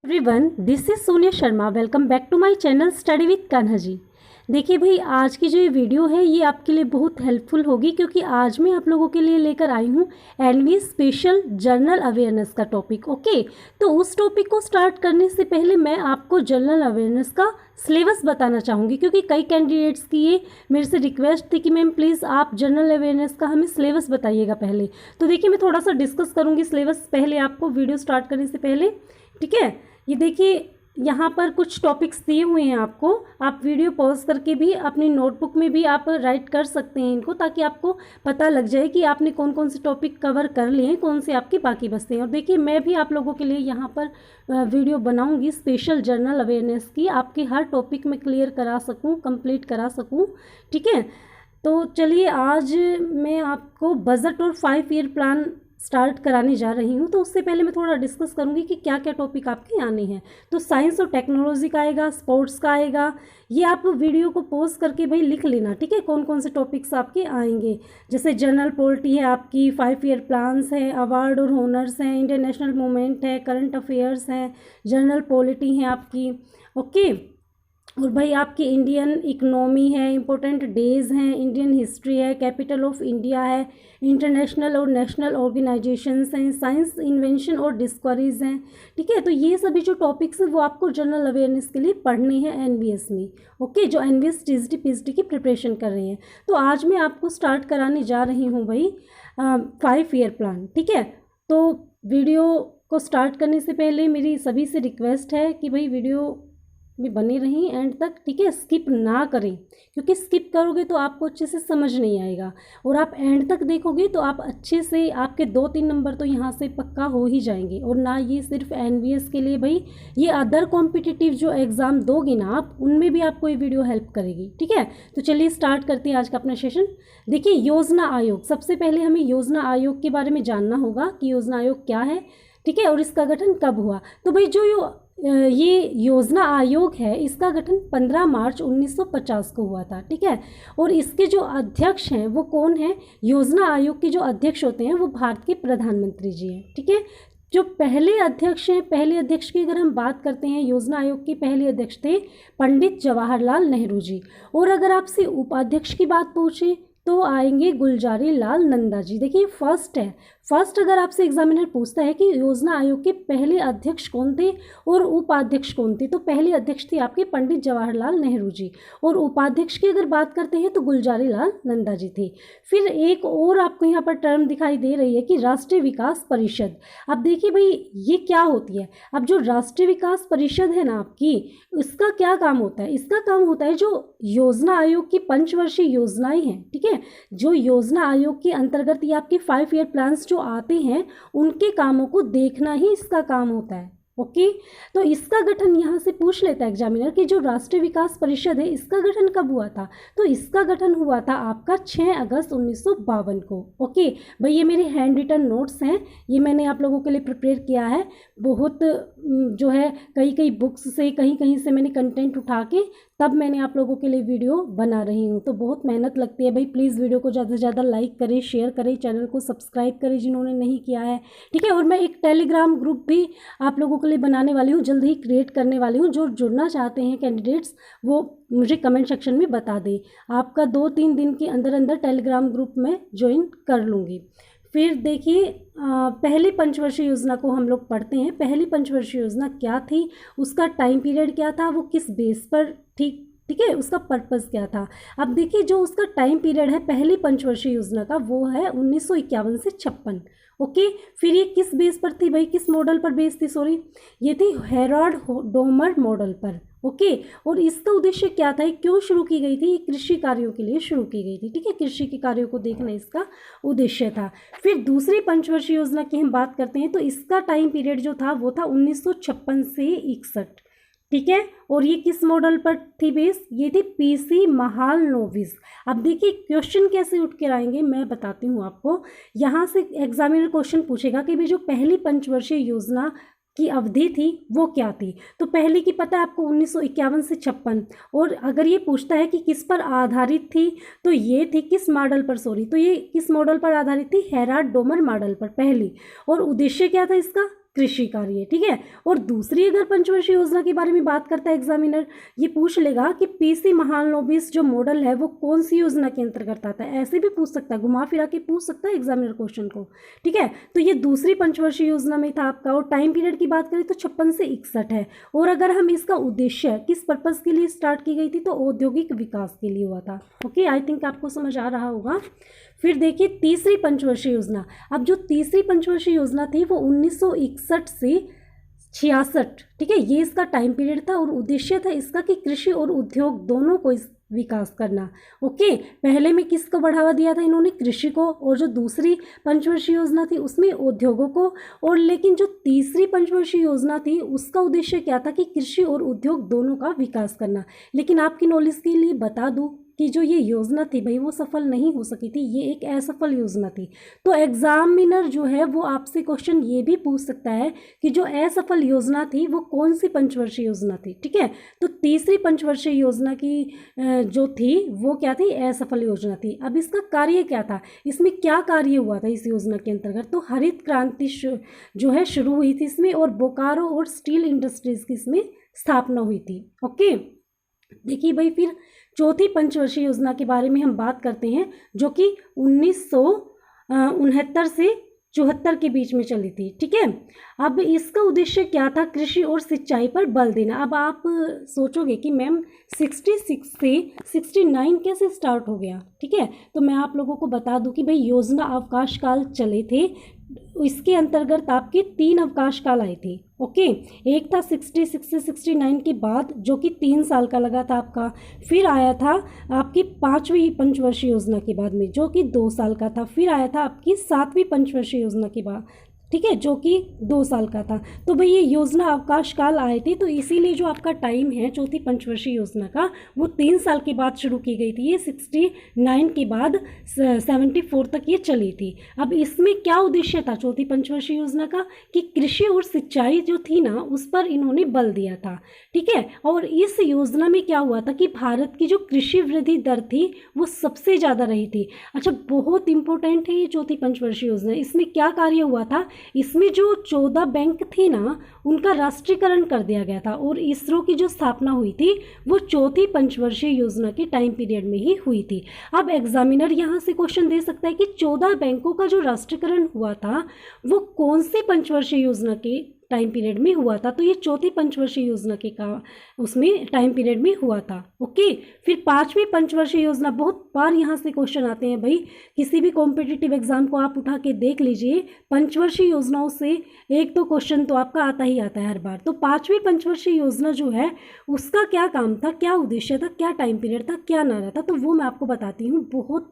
Everyone, this is Sonia Sharma. Welcome back to my channel study with Kanha ji. देखिए भाई, आज की जो ये वीडियो है ये आपके लिए बहुत हेल्पफुल होगी, क्योंकि आज मैं आप लोगों के लिए लेकर आई हूँ एनवी स्पेशल जनरल अवेयरनेस का टॉपिक। ओके, तो उस टॉपिक को स्टार्ट करने से पहले मैं आपको जनरल अवेयरनेस का सिलेबस बताना चाहूँगी, क्योंकि कई कैंडिडेट्स की ये मेरे से रिक्वेस्ट थी कि मैम प्लीज़ आप जनरल अवेयरनेस का हमें सिलेबस बताइएगा पहले। तो देखिए, मैं थोड़ा सा डिस्कस करूँगी सिलेबस पहले आपको वीडियो स्टार्ट करने से पहले। ठीक है, ये देखिए यहाँ पर कुछ टॉपिक्स दिए हुए हैं आपको। आप वीडियो पॉज करके भी अपनी नोटबुक में भी आप राइट कर सकते हैं इनको, ताकि आपको पता लग जाए कि आपने कौन कौन से टॉपिक कवर कर लिए हैं, कौन से आपके बाकी बचते हैं। और देखिए, मैं भी आप लोगों के लिए यहाँ पर वीडियो बनाऊंगी स्पेशल जनरल अवेयरनेस की, आपके हर टॉपिक में क्लियर करा सकूँ, कंप्लीट करा सकूँ। ठीक है, तो चलिए आज मैं आपको बजट और 5 ईयर प्लान स्टार्ट कराने जा रही हूँ। तो उससे पहले मैं थोड़ा डिस्कस करूँगी कि क्या क्या टॉपिक आपके आने हैं। तो साइंस और टेक्नोलॉजी का आएगा, स्पोर्ट्स का आएगा। ये आप वीडियो को पॉज करके भाई लिख लेना, ठीक है, कौन कौन से टॉपिक्स आपके आएंगे। जैसे जनरल पॉलिटी है आपकी, 5 ईयर प्लान्स है, अवार्ड और होनर्स हैं, इंटरनेशनल मूवमेंट है, करंट अफेयर्स हैं, जनरल पॉलिटी है आपकी। ओके, और भाई आपकी इंडियन इकनॉमी है, इम्पोर्टेंट डेज़ हैं, इंडियन हिस्ट्री है, कैपिटल ऑफ इंडिया है, इंटरनेशनल और नेशनल ऑर्गेनाइजेशंस हैं, साइंस इन्वेंशन और डिस्कवरीज हैं। ठीक है, तो ये सभी जो टॉपिक्स हैं वो आपको जनरल अवेयरनेस के लिए पढ़ने हैं एनवीएस में। ओके, जो एनवीएस टीजीटी पीएचडी की प्रिपरेशन कर रहे हैं। तो आज मैं आपको स्टार्ट कराने जा रही हूँ भाई 5 ईयर प्लान। ठीक है, तो वीडियो को स्टार्ट करने से पहले मेरी सभी से रिक्वेस्ट है कि भाई वीडियो में बने रहें एंड तक। ठीक है, स्किप ना करें, क्योंकि स्किप करोगे तो आपको अच्छे से समझ नहीं आएगा, और आप एंड तक देखोगे तो आप अच्छे से, आपके 2-3 नंबर तो यहाँ से पक्का हो ही जाएंगे। और ना ये सिर्फ एनवीएस के लिए भाई, ये अदर कॉम्पिटिटिव जो एग्ज़ाम दोगे ना आप, उनमें भी आपको ये वीडियो हेल्प करेगी। ठीक है, तो चलिए स्टार्ट करते हैं आज का अपना सेशन। देखिए, योजना आयोग, सबसे पहले हमें योजना आयोग के बारे में जानना होगा कि योजना आयोग क्या है। ठीक है, और इसका गठन कब हुआ। तो भाई जो ये योजना आयोग है, इसका गठन 15 मार्च 1950 को हुआ था। ठीक है, और इसके जो अध्यक्ष हैं वो कौन है। योजना आयोग के जो अध्यक्ष होते हैं वो भारत के प्रधानमंत्री जी हैं। ठीक है, जो पहले अध्यक्ष हैं, पहले अध्यक्ष की अगर हम बात करते हैं, योजना आयोग के पहले अध्यक्ष थे पंडित जवाहरलाल नेहरू जी। और अगर आपसे उपाध्यक्ष की बात पूछे तो आएंगे गुलजारी लाल नंदा जी। देखिए, फर्स्ट है, फर्स्ट अगर आपसे एग्जामिनर पूछता है कि योजना आयोग के पहले अध्यक्ष कौन थे और उपाध्यक्ष कौन थे, तो पहले अध्यक्ष थे आपके पंडित जवाहरलाल नेहरू जी, और उपाध्यक्ष की अगर बात करते हैं तो गुलजारी लाल नंदा जी थे। फिर एक और आपको यहाँ पर टर्म दिखाई दे रही है कि राष्ट्रीय विकास परिषद। अब देखिए भाई, ये क्या होती है। अब जो राष्ट्रीय विकास परिषद है ना आपकी, इसका क्या काम होता है। इसका काम होता है जो योजना आयोग की पंचवर्षीय योजनाएं हैं, ठीक है, जो योजना आयोग के अंतर्गत ये आपके 5 ईयर प्लान्स जो आते हैं, उनके कामों को देखना ही इसका काम होता है। ओके, तो इसका गठन यहाँ से पूछ लेता है एग्जामिनर कि जो राष्ट्रीय विकास परिषद है, इसका गठन कब हुआ था। तो इसका गठन हुआ था आपका 6 अगस्त 1952 को। ओके भाई, ये मेरे हैंड रिटन नोट्स हैं, ये मैंने आप लोगों के लिए प्रिपेयर किया है। बहुत जो है कई बुक्स से, कहीं से मैंने कंटेंट उठा के तब मैंने आप लोगों के लिए वीडियो बना रही हूँ। तो बहुत मेहनत लगती है भाई। प्लीज़ वीडियो को ज़्यादा से ज़्यादा लाइक करें, शेयर करें, चैनल को सब्सक्राइब करें जिन्होंने नहीं किया है। ठीक है, और मैं एक टेलीग्राम ग्रुप भी आप लोगों के लिए बनाने वाली हूँ, जल्द ही क्रिएट करने वाली हूँ। जो जुड़ना चाहते हैं कैंडिडेट्स, वो मुझे कमेंट सेक्शन में बता दें। आपका 2-3 दिन के अंदर अंदर टेलीग्राम ग्रुप में ज्वाइन कर लूँगी। फिर देखिए, पहली पंचवर्षीय योजना को हम लोग पढ़ते हैं। पहली पंचवर्षीय योजना क्या थी, उसका टाइम पीरियड क्या था, वो किस बेस पर ठीक है, उसका पर्पस क्या था। अब देखिए, जो उसका टाइम पीरियड है पहली पंचवर्षीय योजना का, वो है 1951 से 56। ओके, फिर ये किस बेस पर थी भाई, किस मॉडल पर बेस थी, सॉरी, ये थी हेराल्ड डोमर मॉडल पर। ओके, और इसका उद्देश्य क्या था, क्यों शुरू की गई थी, ये कृषि कार्यों के लिए शुरू की गई थी। ठीक है, कृषि के कार्यों को देखना इसका उद्देश्य था। फिर दूसरी पंचवर्षीय योजना की हम बात करते हैं, तो इसका टाइम पीरियड जो था वो था 1956 से 61। ठीक है, और ये किस मॉडल पर थी बेस, ये थी पीसी महालनोबिस। अब देखिए, क्वेश्चन कैसे उठ कर आएंगे मैं बताती हूँ आपको। यहाँ से एग्जामिनर क्वेश्चन पूछेगा कि भाई जो पहली पंचवर्षीय योजना की अवधि थी वो क्या थी। तो पहले की पता है आपको 1951 से 56, और अगर ये पूछता है कि किस पर आधारित थी, तो ये थी किस मॉडल पर, तो ये किस मॉडल पर आधारित थी, हेराल्ड डोमर मॉडल पर पहली। और उद्देश्य क्या था इसका, कृषि कार्य, ठीक है। और दूसरी अगर पंचवर्षीय योजना के बारे में बात करता है एग्जामिनर, ये पूछ लेगा कि पीसी महालनोबिस जो मॉडल है वो कौन सी योजना के अंतर्गत आता है, ऐसे भी पूछ सकता है, घुमा फिरा के पूछ सकता है एग्जामिनर क्वेश्चन को, ठीक है। तो ये दूसरी पंचवर्षीय योजना में था आपका। और टाइम पीरियड की बात करें तो 56 से 61 है। और अगर हम इसका उद्देश्य किस पर्पज के लिए स्टार्ट की गई थी तो औद्योगिक विकास के लिए हुआ था। ओके, आई थिंक आपको समझ आ रहा होगा। फिर देखिए तीसरी पंचवर्षीय योजना। अब जो तीसरी पंचवर्षीय योजना थी वो 1961 से 66, ठीक है, ये इसका टाइम पीरियड था और उद्देश्य था इसका कि कृषि और उद्योग दोनों को इस विकास करना। ओके, पहले में किसको बढ़ावा दिया था इन्होंने, कृषि को, और जो दूसरी पंचवर्षीय योजना थी उसमें उद्योगों को। और लेकिन जो तीसरी पंचवर्षीय योजना थी उसका उद्देश्य क्या था कि कृषि और उद्योग दोनों का विकास करना। लेकिन आपकी नॉलेज के लिए बता दूं कि जो ये योजना थी भाई वो सफल नहीं हो सकी थी, ये एक असफल योजना थी। तो एग्जामिनर जो है वो आपसे क्वेश्चन ये भी पूछ सकता है कि जो असफल योजना थी वो कौन सी पंचवर्षीय योजना थी, ठीक है। तो तीसरी पंचवर्षीय योजना की जो थी वो क्या थी, असफल योजना थी। अब इसका कार्य क्या था, इसमें क्या कार्य हुआ था इस योजना के अंतर्गत, तो हरित क्रांति जो है शुरू हुई थी इसमें, और बोकारो और स्टील इंडस्ट्रीज की इसमें स्थापना हुई थी। ओके, देखिए भाई फिर चौथी पंचवर्षीय योजना के बारे में हम बात करते हैं जो कि 1969 से 74 के बीच में चली थी, ठीक है। अब इसका उद्देश्य क्या था, कृषि और सिंचाई पर बल देना। अब आप सोचोगे कि मैम 66 से 69 कैसे स्टार्ट हो गया, ठीक है। तो मैं आप लोगों को बता दूं कि भाई योजना अवकाश काल चले थे, इसके अंतर्गत आपके 3 अवकाश काल आए थे। ओके, एक था 66 से 69 के बाद जो कि 3 साल का लगा था आपका। फिर आया था आपकी 5वीं पंचवर्षीय योजना के बाद में जो कि 2 साल का था। फिर आया था आपकी 7वीं पंचवर्षीय योजना के बाद, ठीक है, जो कि 2 साल का था। तो भाई ये योजना अवकाश काल आए थे, तो इसीलिए जो आपका टाइम है चौथी पंचवर्षीय योजना का वो 3 साल के बाद शुरू की गई थी। ये 69 के बाद 74 तक ये चली थी। अब इसमें क्या उद्देश्य था चौथी पंचवर्षीय योजना का कि कृषि और सिंचाई जो थी ना उस पर इन्होंने बल दिया था, ठीक है। और इस योजना में क्या हुआ था कि भारत की जो कृषि वृद्धि दर थी वो सबसे ज़्यादा रही थी। अच्छा, बहुत इंपॉर्टेंट है ये चौथी पंचवर्षीय योजना। इसमें क्या कार्य हुआ था, इसमें जो 14 बैंक थे ना उनका राष्ट्रीयकरण कर दिया गया था, और इसरो की जो स्थापना हुई थी वो चौथी पंचवर्षीय योजना के टाइम पीरियड में ही हुई थी। अब एग्जामिनर यहाँ से क्वेश्चन दे सकता है कि 14 बैंकों का जो राष्ट्रीयकरण हुआ था वो कौन सी पंचवर्षीय योजना के टाइम पीरियड में हुआ था, तो ये चौथी पंचवर्षीय योजना के का उसमें टाइम पीरियड में हुआ था। ओके, फिर 5वीं पंचवर्षीय योजना, बहुत बार यहाँ से क्वेश्चन आते हैं भाई, किसी भी कॉम्पिटिटिव एग्जाम को आप उठा के देख लीजिए, पंचवर्षीय योजनाओं से एक तो क्वेश्चन तो आपका आता ही आता है हर बार। तो 5वीं पंचवर्षीय योजना जो है उसका क्या काम था, क्या उद्देश्य था, क्या टाइम पीरियड था, क्या नारा था, तो वो मैं आपको बताती हूँ, बहुत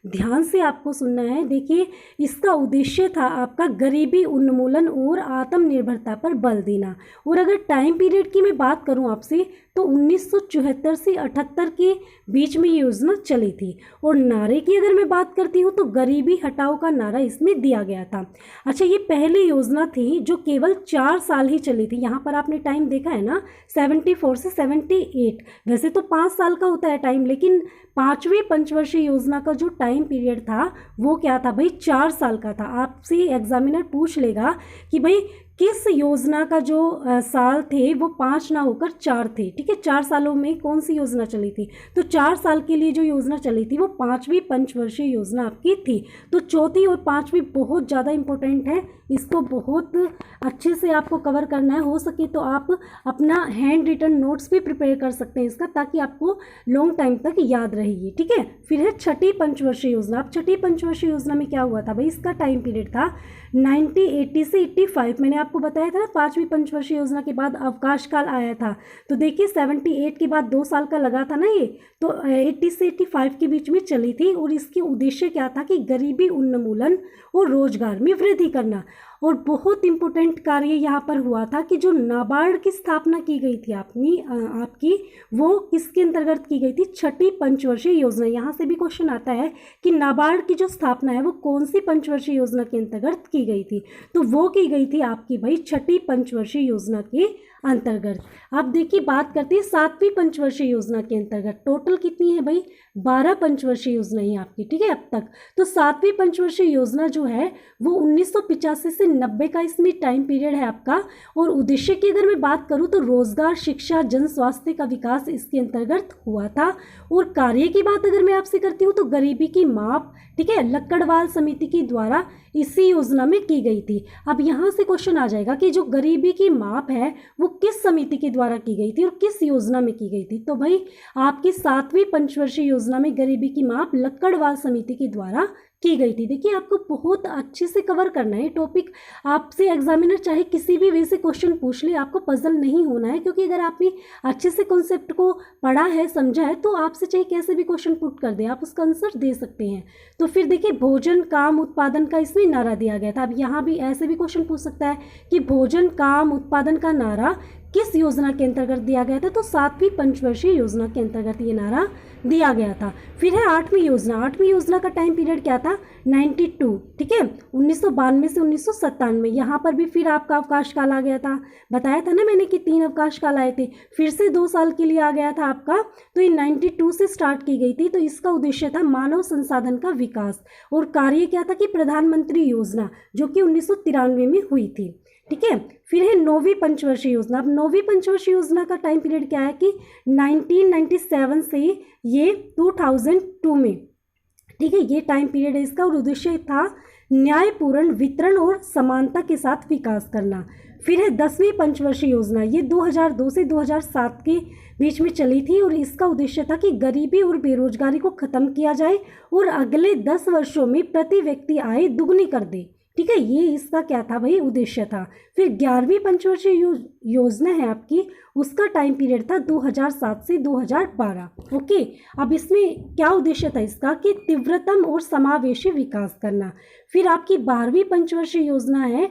ध्यान से आपको सुनना है। देखिए, इसका उद्देश्य था आपका गरीबी उन्मूलन और आत्मनिर्भर पर बल देना। और अगर टाइम पीरियड की मैं बात करूं आपसे तो 1974 से 78 के बीच में ये योजना चली थी। और नारे की अगर मैं बात करती हूं तो गरीबी हटाओ का नारा इसमें दिया गया था। अच्छा, ये पहली योजना थी जो केवल 4 साल ही चली थी। यहाँ पर आपने टाइम देखा है ना, 74 से 78। वैसे तो 5 साल का होता है टाइम, लेकिन 5वीं पंचवर्षीय योजना का जो टाइम पीरियड था वो क्या था भाई, 4 साल का था। आपसे एग्जामिनर पूछ लेगा कि भाई किस योजना का जो साल थे वो 5 ना होकर 4 थे, ठीक है। 4 सालों में कौन सी योजना चली थी, तो 4 साल के लिए जो योजना चली थी वो 5वीं पंचवर्षीय योजना आपकी थी। तो चौथी और 5वीं बहुत ज़्यादा इंपॉर्टेंट है, इसको बहुत अच्छे से आपको कवर करना है। हो सके तो आप अपना हैंड रिटन नोट्स भी प्रिपेयर कर सकते हैं इसका, ताकि आपको लॉन्ग टाइम तक याद रहेगी, ठीक है। फिर है छठी पंचवर्षीय योजना। अब छठी पंचवर्षीय योजना में क्या हुआ था भाई, इसका टाइम पीरियड था 1980 से 85। मैंने आपको बताया था ना 5वीं पंचवर्षीय योजना के बाद अवकाश काल आया था। तो देखिए 78 के बाद 2 साल का लगा था ना ये, तो 80 से 85 के बीच में चली थी। और इसके उद्देश्य क्या था कि गरीबी उन्मूलन और रोजगार में वृद्धि करना। और बहुत इंपॉर्टेंट कार्य यहाँ पर हुआ था कि जो नाबार्ड की स्थापना की गई थी आपकी वो किसके अंतर्गत की गई थी, छठी पंचवर्षीय योजना। यहाँ से भी क्वेश्चन आता है कि नाबार्ड की जो स्थापना है वो कौन सी पंचवर्षीय योजना के अंतर्गत की गई थी, तो वो की गई थी आपकी भाई छठी पंचवर्षीय योजना के अंतर्गत। अब देखिए बात करते हैं 7वीं पंचवर्षीय योजना के अंतर्गत। टोटल कितनी है भाई, 12 पंचवर्षीय योजना है आपकी, ठीक है अब तक। तो 7वीं पंचवर्षीय योजना जो है वो 1985 से 90 का इसमें टाइम पीरियड है आपका। और उद्देश्य की अगर मैं बात करूँ तो रोजगार, शिक्षा, जन स्वास्थ्य का विकास इसके अंतर्गत हुआ था। और कार्य की बात अगर मैं आपसे करती हूँ तो गरीबी की माप, ठीक है, लक्कड़वाल समिति के द्वारा इसी योजना में की गई थी। अब यहाँ से क्वेश्चन आ जाएगा कि जो गरीबी की माप है वो किस समिति के द्वारा की गई थी और किस योजना में की गई थी। तो भाई आपकी 7वीं पंचवर्षीय योजना में गरीबी की माप लक्कड़वाल समिति के द्वारा की गई थी। देखिए आपको बहुत अच्छे से कवर करना है टॉपिक। आपसे एग्जामिनर चाहे किसी भी वे से क्वेश्चन पूछ ले, आपको पजल नहीं होना है, क्योंकि अगर आपने अच्छे से कॉन्सेप्ट को पढ़ा है, समझा है, तो आपसे चाहे कैसे भी क्वेश्चन पुट कर दे, आप उसका आंसर दे सकते हैं। तो फिर देखिए भोजन, काम, उत्पादन का इसमें नारा दिया गया था। अब यहाँ भी ऐसे भी क्वेश्चन पूछ सकता है कि भोजन, काम, उत्पादन का नारा किस योजना के अंतर्गत दिया गया था। तो 7वीं पंचवर्षीय योजना के अंतर्गत ये नारा दिया गया था। फिर है 8वीं योजना। 8वीं योजना का टाइम पीरियड क्या था? 92, ठीक है, 1992 से 1997। यहाँ पर भी फिर आपका अवकाश काल आ गया था। बताया था ना मैंने कि 3 अवकाश काल आए थे, फिर से 2 साल के लिए आ गया था आपका। तो ये 92 से स्टार्ट की गई थी। तो इसका उद्देश्य था मानव संसाधन का विकास। और कार्य क्या था कि प्रधानमंत्री योजना, जो कि 1993 में हुई थी, ठीक है। फिर है 9वीं पंचवर्षीय योजना। अब 9वीं पंचवर्षीय योजना का टाइम पीरियड क्या है कि 1997 से ये 2002 में, ठीक है, ये टाइम पीरियड है इसका। और उद्देश्य था न्यायपूर्ण वितरण और समानता के साथ विकास करना। फिर है 10वीं पंचवर्षीय योजना। ये 2002 से 2007 के बीच में चली थी। और इसका उद्देश्य था कि गरीबी और बेरोजगारी को खत्म किया जाए और अगले 10 वर्षों में प्रति व्यक्ति आय दुगनी कर दे, ठीक है, ये इसका क्या था भाई? उद्देश्य था। फिर 11वीं पंचवर्षीय योजना है आपकी, उसका टाइम पीरियड था 2007 से 2012। ओके, अब इसमें क्या उद्देश्य था इसका कि तीव्रतम और समावेशी विकास करना। फिर आपकी 12वीं पंचवर्षीय योजना है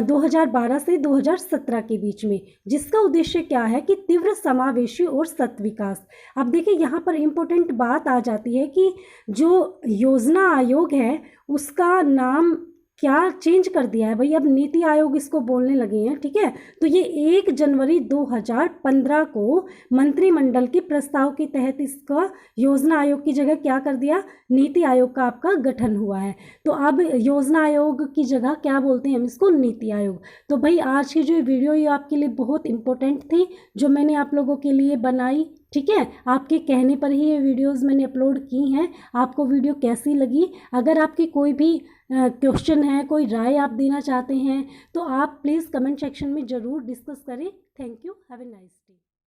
2012 से 2017 के बीच में, जिसका उद्देश्य क्या है कि तीव्र, समावेशी और सतत विकास। अब देखिए यहाँ पर इम्पोर्टेंट बात आ जाती है कि जो योजना आयोग है उसका नाम क्या चेंज कर दिया है भाई, अब नीति आयोग इसको बोलने लगे हैं, ठीक है। तो ये 1 जनवरी 2015 को मंत्रिमंडल के प्रस्ताव के तहत इसका योजना आयोग की जगह क्या कर दिया? नीति आयोग का आपका गठन हुआ है। तो अब योजना आयोग की जगह क्या बोलते हैं हम इसको? नीति आयोग। तो भाई आज की जो वीडियो ये आपके लिए बहुत इंपॉर्टेंट थी, जो मैंने आप लोगों के लिए बनाई, ठीक है। आपके कहने पर ही ये वीडियोस मैंने अपलोड की हैं। आपको वीडियो कैसी लगी? अगर आपकी कोई भी क्वेश्चन है, कोई राय आप देना चाहते हैं, तो आप प्लीज़ कमेंट सेक्शन में ज़रूर डिस्कस करें। Thank you, have a nice.